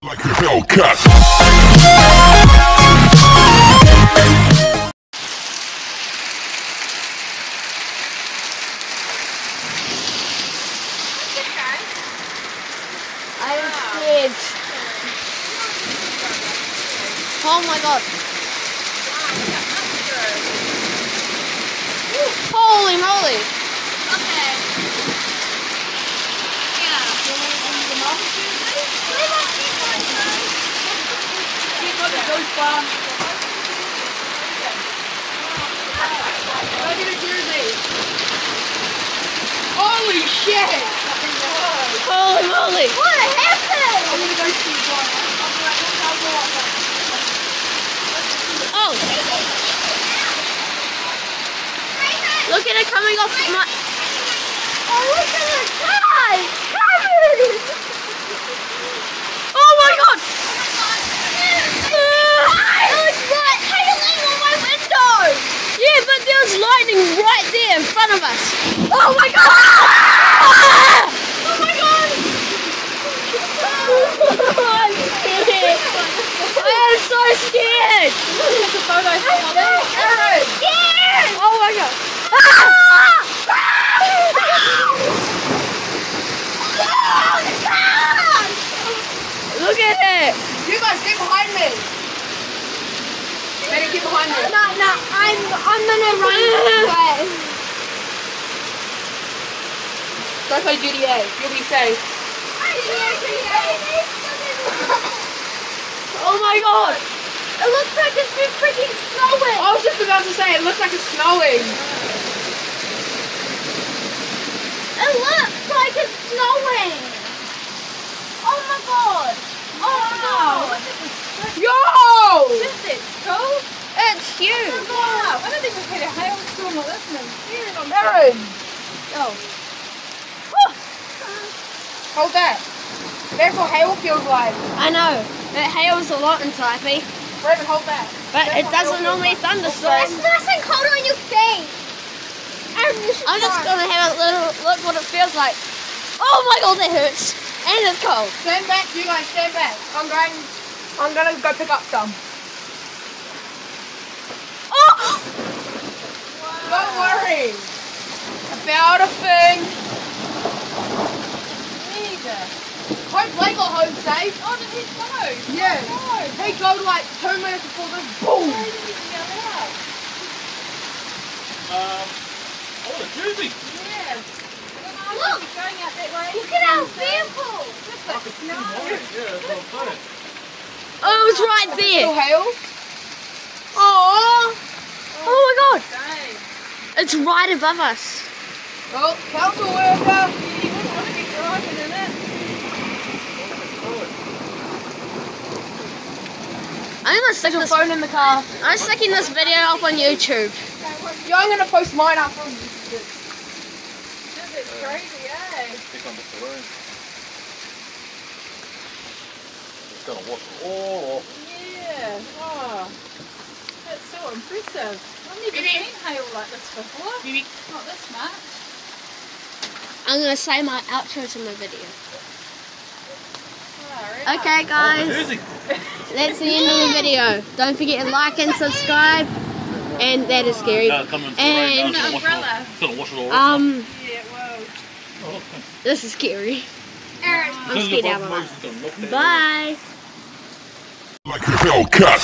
Like a Hellcat. I'm scared. Oh my god. Holy moly. Okay. Yeah. Holy shit! Holy moly. What happened? I'm gonna go see one. Oh. Look at it coming off my... Oh, look at the car! Covered! Oh my god! It was right hailing on my window! Yeah, but there was lightning right there in front of us. Oh my god! Oh my god! I'm scared. I am so scared. Take a photo for me. I'm scared! Oh my god. Look at it. You guys, get behind me. Maybe get behind me. No, I'm gonna run away. Go play GTA. You'll be safe. Oh my god. It looks like it's been freaking snowing. I was just about to say, it looks like it's snowing. It looks like it's snowing. Oh my god. Oh my god. Yo! It's huge. I don't think we've had a hailstorm like this in Aaron! Oh. Hold that. That's what hail feels like. I know. It hails a lot in Taipei, Raven, hold that. but That's it what hail doesn't feels normally like. thunderstorm. It's nice and cold on your face. I'm just gonna have a little look what it feels like. Oh my god, that hurts. And it's cold. Stand back, you guys, stand back. I'm gonna go pick up some. Oh! Don't worry. I found a thing. Hope Blake got home safe. Oh, did he go? Yeah. Oh, he go like 2 minutes before this. Boom. Oh, a jersey. Yeah. Look. Going out that way. Look at our vehicle. Yeah, that's what I'm saying. Oh, it was right Still there. hail? Oh! Oh my god! Dang. It's right above us. Oh, council worker. I'm gonna stick Your this. phone in the car. I'm sticking this video up on YouTube. Yeah, I'm gonna post mine up. Pick on the balloon. It's gonna wash it all off. Yeah. Oh, that's so impressive. I've never seen hail like this before. Not this much. I'm gonna say my outro to my video. Oh, Okay, guys. Jersey. That's the end of the video. Don't forget to like and subscribe. And that is scary. Coming And it's gonna wash it all off. Yeah, whoa. Oh, look. this is scary. Aaron. I'm scared out of my life. Bye. Like a Hellcat.